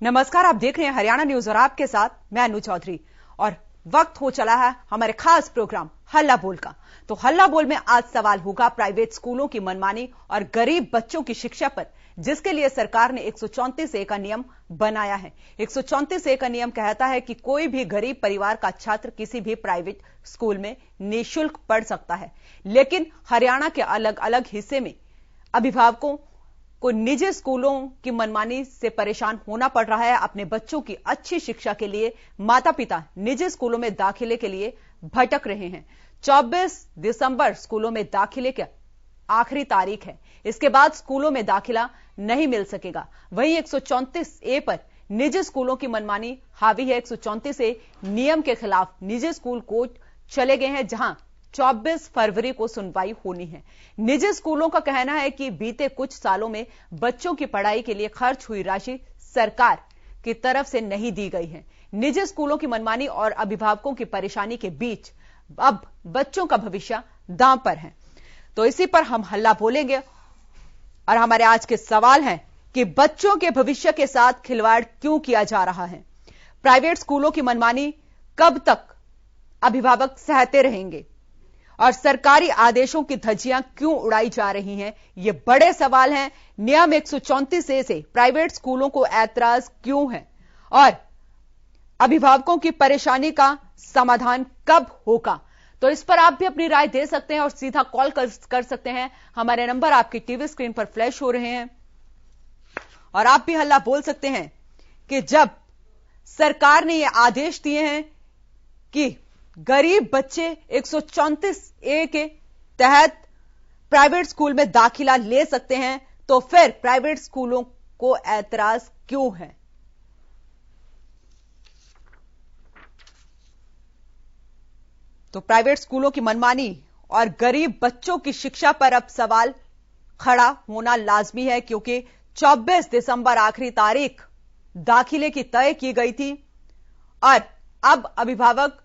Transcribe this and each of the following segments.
नमस्कार, आप देख रहे हैं हरियाणा न्यूज और आपके साथ मैं अनु चौधरी। और वक्त हो चला है हमारे खास प्रोग्राम हल्ला बोल का। तो हल्ला बोल में आज सवाल होगा प्राइवेट स्कूलों की मनमानी और गरीब बच्चों की शिक्षा पर, जिसके लिए सरकार ने 134A का नियम बनाया है। 134A का नियम कहता है कि कोई भी गरीब परिवार का छात्र किसी भी प्राइवेट स्कूल में निःशुल्क पढ़ सकता है। लेकिन हरियाणा के अलग अलग हिस्से में अभिभावकों को निजी स्कूलों की मनमानी से परेशान होना पड़ रहा है। अपने बच्चों की अच्छी शिक्षा के लिए माता पिता निजी स्कूलों में दाखिले के लिए भटक रहे हैं। 24 दिसंबर स्कूलों में दाखिले की आखिरी तारीख है। इसके बाद स्कूलों में दाखिला नहीं मिल सकेगा। वहीं 134A पर निजी स्कूलों की मनमानी हावी है। 134A नियम के खिलाफ निजी स्कूल कोर्ट चले गए हैं, जहां 24 फरवरी को सुनवाई होनी है। निजी स्कूलों का कहना है कि बीते कुछ सालों में बच्चों की पढ़ाई के लिए खर्च हुई राशि सरकार की तरफ से नहीं दी गई है। निजी स्कूलों की मनमानी और अभिभावकों की परेशानी के बीच अब बच्चों का भविष्य दांव पर है। तो इसी पर हम हल्ला बोलेंगे और हमारे आज के सवाल हैं कि बच्चों के भविष्य के साथ खिलवाड़ क्यों किया जा रहा है? प्राइवेट स्कूलों की मनमानी कब तक अभिभावक सहते रहेंगे? और सरकारी आदेशों की धज्जियां क्यों उड़ाई जा रही हैं? ये बड़े सवाल हैं। नियम 134A से प्राइवेट स्कूलों को ऐतराज क्यों है और अभिभावकों की परेशानी का समाधान कब होगा? तो इस पर आप भी अपनी राय दे सकते हैं और सीधा कॉल कर सकते हैं। हमारे नंबर आपकी टीवी स्क्रीन पर फ्लैश हो रहे हैं और आप भी हल्ला बोल सकते हैं कि जब सरकार ने यह आदेश दिए हैं कि गरीब बच्चे 134A के तहत प्राइवेट स्कूल में दाखिला ले सकते हैं, तो फिर प्राइवेट स्कूलों को ऐतराज क्यों है? तो प्राइवेट स्कूलों की मनमानी और गरीब बच्चों की शिक्षा पर अब सवाल खड़ा होना लाजमी है, क्योंकि 24 दिसंबर आखिरी तारीख दाखिले की तय की गई थी और अब अभिभावक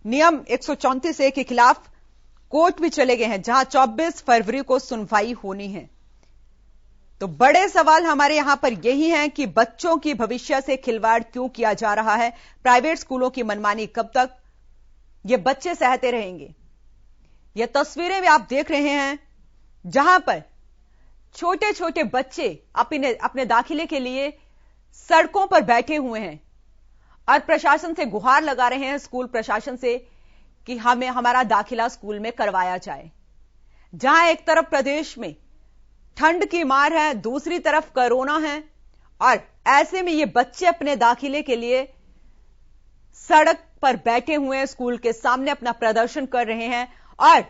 नियम 134A के खिलाफ कोर्ट भी चले गए हैं, जहां 24 फरवरी को सुनवाई होनी है। तो बड़े सवाल हमारे यहां पर यही हैं कि बच्चों की भविष्य से खिलवाड़ क्यों किया जा रहा है? प्राइवेट स्कूलों की मनमानी कब तक ये बच्चे सहते रहेंगे? ये तस्वीरें भी आप देख रहे हैं, जहां पर छोटे छोटे बच्चे अपने दाखिले के लिए सड़कों पर बैठे हुए हैं और प्रशासन से गुहार लगा रहे हैं, स्कूल प्रशासन से, कि हमें हमारा दाखिला स्कूल में करवाया जाए। जहां एक तरफ प्रदेश में ठंड की मार है, दूसरी तरफ कोरोना है और ऐसे में ये बच्चे अपने दाखिले के लिए सड़क पर बैठे हुए हैं, स्कूल के सामने अपना प्रदर्शन कर रहे हैं और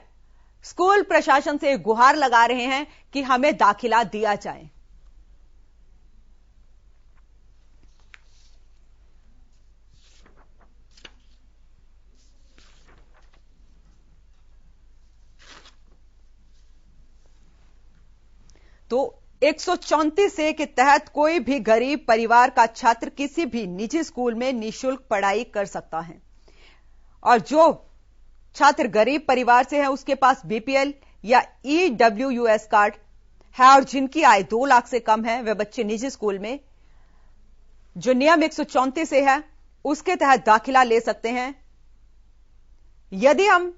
स्कूल प्रशासन से गुहार लगा रहे हैं कि हमें दाखिला दिया जाए। तो 134A के तहत कोई भी गरीब परिवार का छात्र किसी भी निजी स्कूल में निःशुल्क पढ़ाई कर सकता है और जो छात्र गरीब परिवार से है, उसके पास BPL या EWS कार्ड है और जिनकी आय 2 लाख से कम है, वे बच्चे निजी स्कूल में जो नियम 134A है उसके तहत दाखिला ले सकते हैं। यदि हम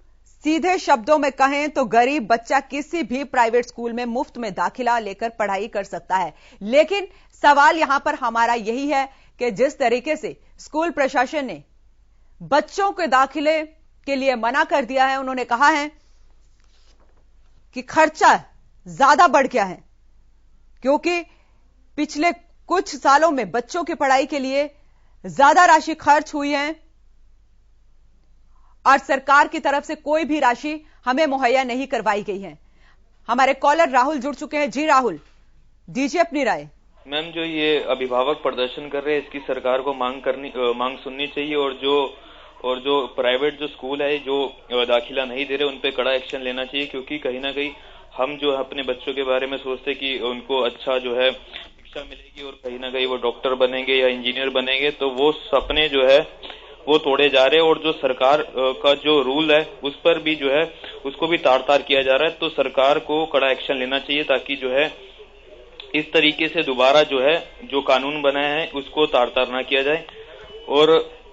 सीधे शब्दों में कहें तो गरीब बच्चा किसी भी प्राइवेट स्कूल में मुफ्त में दाखिला लेकर पढ़ाई कर सकता है। लेकिन सवाल यहां पर हमारा यही है कि जिस तरीके से स्कूल प्रशासन ने बच्चों के दाखिले के लिए मना कर दिया है, उन्होंने कहा है कि खर्चा ज्यादा बढ़ गया है, क्योंकि पिछले कुछ सालों में बच्चों की पढ़ाई के लिए ज्यादा राशि खर्च हुई है और सरकार की तरफ से कोई भी राशि हमें मुहैया नहीं करवाई गई है। हमारे कॉलर राहुल जुड़ चुके हैं। जी राहुल, दीजिए अपनी राय। मैम, जो ये अभिभावक प्रदर्शन कर रहे हैं, इसकी सरकार को मांग सुननी चाहिए और जो प्राइवेट जो स्कूल है जो दाखिला नहीं दे रहे, उन पे कड़ा एक्शन लेना चाहिए, क्योंकि कहीं ना कहीं हम जो अपने बच्चों के बारे में सोचते कि उनको अच्छा जो है शिक्षा मिलेगी और कहीं ना कहीं वो डॉक्टर बनेंगे या इंजीनियर बनेंगे, तो वो सपने जो है वो तोड़े जा रहे हैं, और जो सरकार का जो रूल है उस पर भी जो है उसको भी तार तार किया जा रहा है। तो सरकार को कड़ा एक्शन लेना चाहिए ताकि जो है इस तरीके से दोबारा जो है जो कानून बनाया है उसको तार तार ना किया जाए, और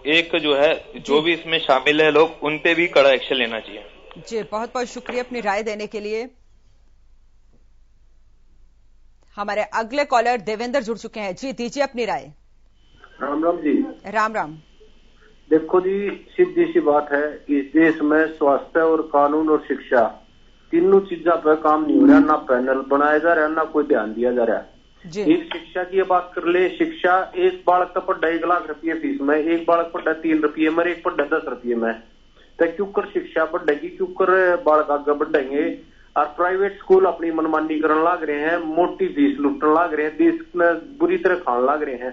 एक जो है जो भी इसमें शामिल है लोग उन पे भी कड़ा एक्शन लेना चाहिए। जी, बहुत बहुत शुक्रिया अपनी राय देने के लिए। हमारे अगले कॉलर देवेंद्र जुड़ चुके हैं। जी, दीजिए अपनी राय। राम राम जी। राम राम। देखो जी, सीधी सी बात है, इस देश में स्वास्थ्य और कानून और शिक्षा तीनों चीजों पर काम नहीं हो रहा, ना पैनल बनाया जा रहा, ना कोई ध्यान दिया जा रहा है। एक शिक्षा की बात कर ले, शिक्षा एक बालक का पढ़ा 1 लाख रुपये फीस में, एक बालक पढ़ा 3 रुपये में, एक पढ़ा 10 रुपये में, तो क्यों कर शिक्षा बढ़ेगी, क्यों कर बालक आगे बढ़ेंगे। और प्राइवेट स्कूल अपनी मनमानी करने लग रहे हैं, मोटी फीस लुटने लग रहे हैं, देश में बुरी तरह खाने लग रहे हैं।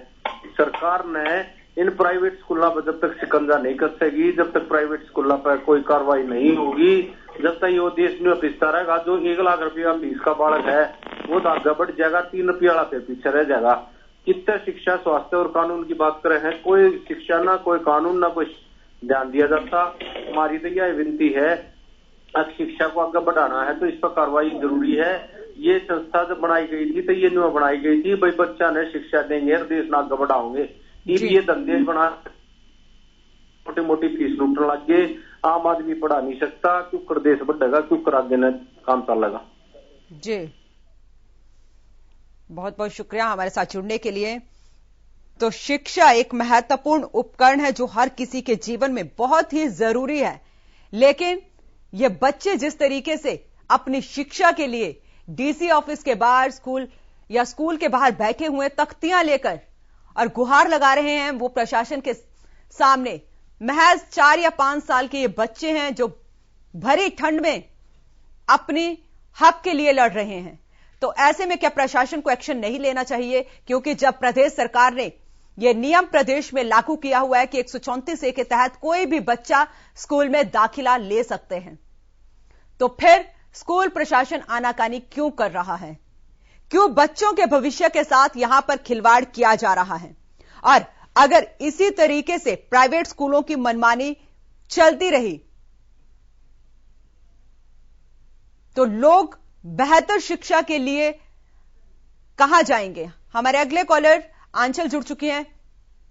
सरकार ने इन प्राइवेट स्कूलों पर जब तक शिकंजा नहीं कसेगी, जब तक प्राइवेट स्कूलों पर कोई कार्रवाई नहीं होगी, जब तक ये देश में पिसता रहेगा, जो 1 लाख रुपया फीस का बालक है वो तो आगे बढ़ जाएगा, 3 रुपये वाला पे पीछे रह जाएगा। कितने शिक्षा, स्वास्थ्य और कानून की बात कर रहे हैं, कोई शिक्षा ना कोई कानून ना कोई ध्यान दिया जाता। हमारी तो यह विनती है, अब शिक्षा को आगे बढ़ाना है तो इस पर कार्रवाई जरूरी है। ये संस्था जब बनाई गई थी तो ये न्यू बनाई गई थी, भाई बच्चा ने शिक्षा देंगे और देश आगे बढ़ाओगे। ये धंधे बना मोटी मोटी फीस लूटने लग गए, आम आदमी पढ़ा नहीं सकता, क्यों कर देश बढ़ेगा, क्यों कर आगे न काम चलेगा। जी, बहुत बहुत शुक्रिया हमारे साथ जुड़ने के लिए। तो शिक्षा एक महत्वपूर्ण उपकरण है जो हर किसी के जीवन में बहुत ही जरूरी है, लेकिन ये बच्चे जिस तरीके से अपनी शिक्षा के लिए डीसी ऑफिस के बाहर स्कूल या स्कूल के बाहर बैठे हुए तख्तियां लेकर और गुहार लगा रहे हैं वो प्रशासन के सामने, महज 4 या 5 साल के ये बच्चे हैं जो भरी ठंड में अपनी हक के लिए लड़ रहे हैं। तो ऐसे में क्या प्रशासन को एक्शन नहीं लेना चाहिए? क्योंकि जब प्रदेश सरकार ने यह नियम प्रदेश में लागू किया हुआ है कि 134 ए के तहत कोई भी बच्चा स्कूल में दाखिला ले सकते हैं, तो फिर स्कूल प्रशासन आनाकानी क्यों कर रहा है? क्यों बच्चों के भविष्य के साथ यहां पर खिलवाड़ किया जा रहा है? और अगर इसी तरीके से प्राइवेट स्कूलों की मनमानी चलती रही तो लोग बेहतर शिक्षा के लिए कहां जाएंगे? हमारे अगले कॉलर आंचल जुड़ चुकी हैं।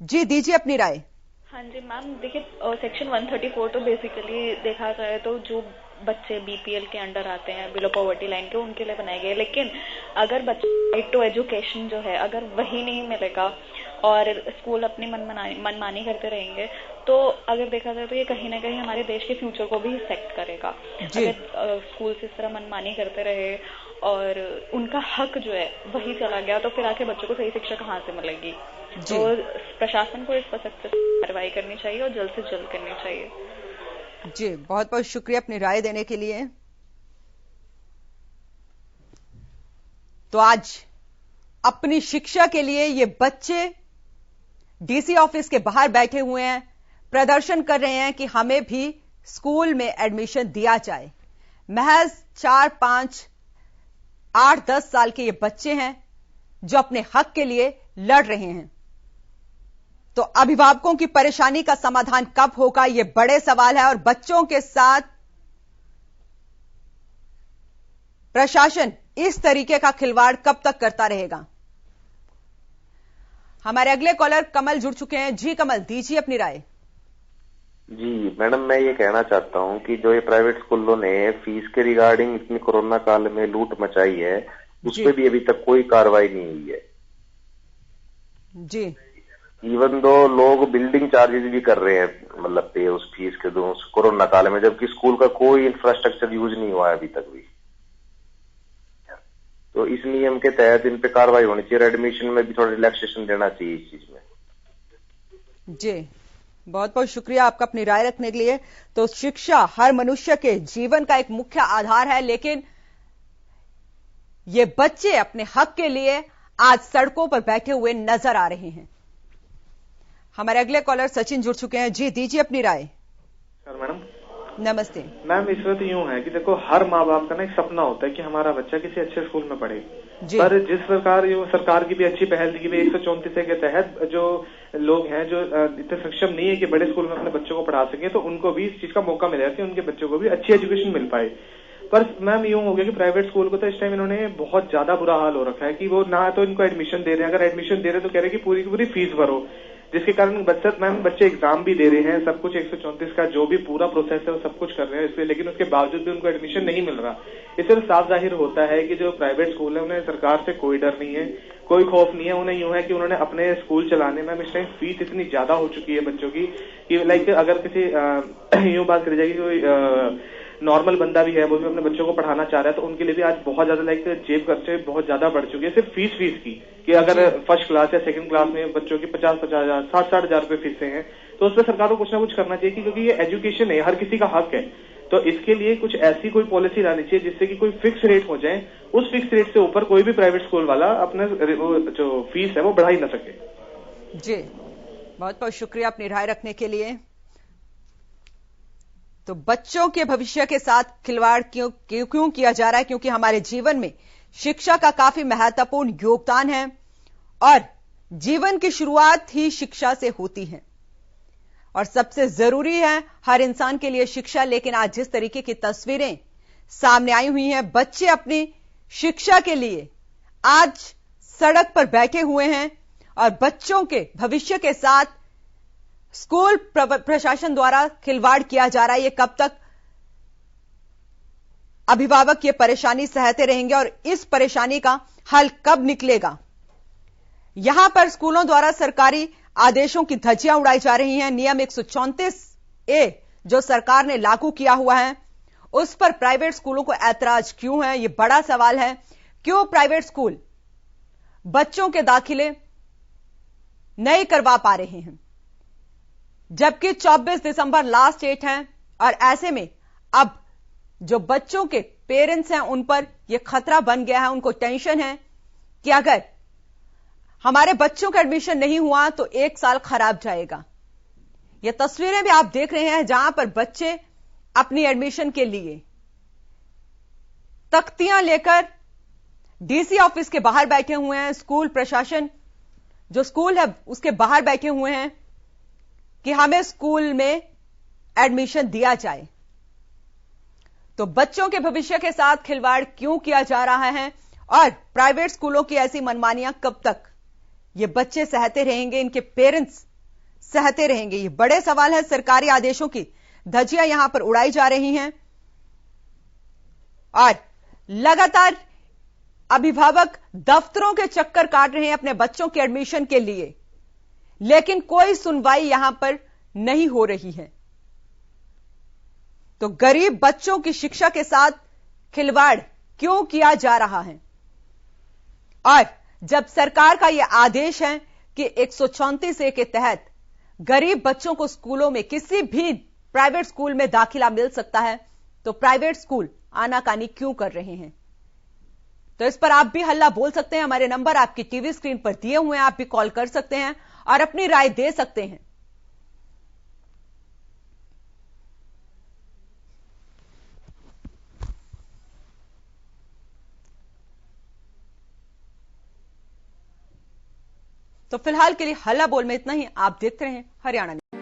जी, दीजिए अपनी राय। हाँ जी मैम, देखिए सेक्शन 134 तो बेसिकली देखा जाए तो जो बच्चे बीपीएल के अंडर आते हैं, बिलो पॉवर्टी लाइन के, उनके लिए बनाए गए। लेकिन अगर बच्चे राइट टू एजुकेशन जो है अगर वही नहीं मिलेगा और स्कूल अपनी मनमानी करते रहेंगे, तो अगर देखा जाए तो ये कहीं ना कहीं हमारे देश के फ्यूचर को भी इफेक्ट करेगा। अगर स्कूल इस तरह मनमानी करते रहे और उनका हक जो है वही चला गया, तो फिर आके बच्चों को सही शिक्षा कहाँ से मिलेगी? तो प्रशासन को इस पर सख्त कार्रवाई करनी चाहिए और जल्द से जल्द करनी चाहिए। जी, बहुत बहुत शुक्रिया अपनी राय देने के लिए। तो आज अपनी शिक्षा के लिए ये बच्चे डीसी ऑफिस के बाहर बैठे हुए हैं, प्रदर्शन कर रहे हैं कि हमें भी स्कूल में एडमिशन दिया जाए। महज 4, 5, 8, 10 साल के ये बच्चे हैं जो अपने हक के लिए लड़ रहे हैं। तो अभिभावकों की परेशानी का समाधान कब होगा, यह बड़े सवाल है, और बच्चों के साथ प्रशासन इस तरीके का खिलवाड़ कब तक करता रहेगा? हमारे अगले कॉलर कमल जुड़ चुके हैं। जी कमल, दीजिए अपनी राय। जी मैडम, मैं ये कहना चाहता हूं कि जो ये प्राइवेट स्कूलों ने फीस के रिगार्डिंग इतनी कोरोना काल में लूट मचाई है, उस पर भी अभी तक कोई कार्रवाई नहीं हुई है। जी, इवन दो लोग बिल्डिंग चार्जेस भी कर रहे हैं, मतलब पे उस फीस के दो कोरोना काल में, जबकि स्कूल का कोई इंफ्रास्ट्रक्चर यूज नहीं हुआ है अभी तक भी। तो इस नियम के तहत इन पे कार्रवाई होनी चाहिए, एडमिशन में भी थोड़ा रिलैक्सेशन देना चाहिए इस चीज में। जी, बहुत बहुत शुक्रिया आपका अपनी राय रखने के लिए। तो शिक्षा हर मनुष्य के जीवन का एक मुख्य आधार है, लेकिन ये बच्चे अपने हक के लिए आज सड़कों पर बैठे हुए नजर आ रहे हैं। हमारे अगले कॉलर सचिन जुड़ चुके हैं। जी, दीजिए अपनी राय। मैडम। नमस्ते मैम। इस वक्त यूं है कि देखो, हर माँ बाप का ना एक सपना होता है कि हमारा बच्चा किसी अच्छे स्कूल में पढ़े, पर जिस प्रकार सरकार की भी अच्छी पहल की गई 134 के तहत जो लोग हैं जो इतने सक्षम नहीं है कि बड़े स्कूल में अपने बच्चों को पढ़ा सके, तो उनको भी इस चीज का मौका मिलेगा कि उनके बच्चों को भी अच्छी एजुकेशन मिल पाए। पर मैम यूं हो गया कि प्राइवेट स्कूल को तो इस टाइम इन्होंने बहुत ज्यादा बुरा हाल हो रखा है कि वो ना तो इनको एडमिशन दे रहे हैं, अगर एडमिशन दे रहे हैं तो कह रहे हैं कि पूरी की पूरी फीस भरो, जिसके कारण बच्चे एग्जाम भी दे रहे हैं, सब कुछ 134 का जो भी पूरा प्रोसेस है वो सब कुछ कर रहे हैं इसलिए, लेकिन उसके बावजूद भी उनको एडमिशन नहीं मिल रहा। इससे तो साफ जाहिर होता है कि जो प्राइवेट स्कूल है उन्हें सरकार से कोई डर नहीं है, कोई खौफ नहीं है। उन्हें यूं है कि उन्होंने अपने स्कूल चलाने में इस टाइम फीस इतनी ज्यादा हो चुकी है बच्चों की कि लाइक अगर किसी यूं बात करी जाएगी कोई नॉर्मल बंदा भी है वो भी अपने बच्चों को पढ़ाना चाह रहा है तो उनके लिए भी आज बहुत ज्यादा लाइक जेब खर्चे बहुत ज्यादा बढ़ चुके हैं, सिर्फ फीस की कि अगर फर्स्ट क्लास या सेकंड क्लास में बच्चों की 50-50 हजार 60-60 हजार रुपए फीसें हैं, तो उस पर सरकार को कुछ ना कुछ करना चाहिए क्योंकि ये एजुकेशन है, हर किसी का हक है। तो इसके लिए कुछ ऐसी कोई पॉलिसी लानी चाहिए जिससे कि कोई फिक्स रेट हो जाए, उस फिक्स रेट से ऊपर कोई भी प्राइवेट स्कूल वाला अपने जो फीस है वो बढ़ा ही ना सके। जी, बहुत बहुत शुक्रिया अपनी राय रखने के लिए। तो बच्चों के भविष्य के साथ खिलवाड़ क्यों किया जा रहा है? क्योंकि हमारे जीवन में शिक्षा का काफी महत्वपूर्ण योगदान है और जीवन की शुरुआत ही शिक्षा से होती है और सबसे जरूरी है हर इंसान के लिए शिक्षा। लेकिन आज जिस तरीके की तस्वीरें सामने आई हुई हैं, बच्चे अपनी शिक्षा के लिए आज सड़क पर बैठे हुए हैं और बच्चों के भविष्य के साथ स्कूल प्रशासन द्वारा खिलवाड़ किया जा रहा है। ये कब तक अभिभावक ये परेशानी सहते रहेंगे और इस परेशानी का हल कब निकलेगा? यहां पर स्कूलों द्वारा सरकारी आदेशों की धज्जियां उड़ाई जा रही हैं। नियम 134A जो सरकार ने लागू किया हुआ है उस पर प्राइवेट स्कूलों को ऐतराज क्यों है? यह बड़ा सवाल है। क्यों प्राइवेट स्कूल बच्चों के दाखिले नहीं करवा पा रहे हैं जबकि 24 दिसंबर लास्ट डेट है और ऐसे में अब जो बच्चों के पेरेंट्स हैं उन पर यह खतरा बन गया है, उनको टेंशन है कि अगर हमारे बच्चों का एडमिशन नहीं हुआ तो 1 साल खराब जाएगा। यह तस्वीरें भी आप देख रहे हैं जहां पर बच्चे अपनी एडमिशन के लिए तख्तियां लेकर डीसी ऑफिस के बाहर बैठे हुए हैं। स्कूल प्रशासन जो स्कूल है उसके बाहर बैठे हुए हैं कि हमें स्कूल में एडमिशन दिया जाए। तो बच्चों के भविष्य के साथ खिलवाड़ क्यों किया जा रहा है और प्राइवेट स्कूलों की ऐसी मनमानियां कब तक ये बच्चे सहते रहेंगे, इनके पेरेंट्स सहते रहेंगे? ये बड़े सवाल है। सरकारी आदेशों की धज्जियां यहां पर उड़ाई जा रही हैं और लगातार अभिभावक दफ्तरों के चक्कर काट रहे हैं अपने बच्चों के एडमिशन के लिए, लेकिन कोई सुनवाई यहां पर नहीं हो रही है। तो गरीब बच्चों की शिक्षा के साथ खिलवाड़ क्यों किया जा रहा है? और जब सरकार का यह आदेश है कि 134A के तहत गरीब बच्चों को स्कूलों में किसी भी प्राइवेट स्कूल में दाखिला मिल सकता है, तो प्राइवेट स्कूल आनाकानी क्यों कर रहे हैं? तो इस पर आप भी हल्ला बोल सकते हैं। हमारे नंबर आपकी टीवी स्क्रीन पर दिए हुए हैं, आप भी कॉल कर सकते हैं और अपनी राय दे सकते हैं। तो फिलहाल के लिए हल्ला बोल में इतना ही। आप देखते रहें हरियाणा न्यूज़।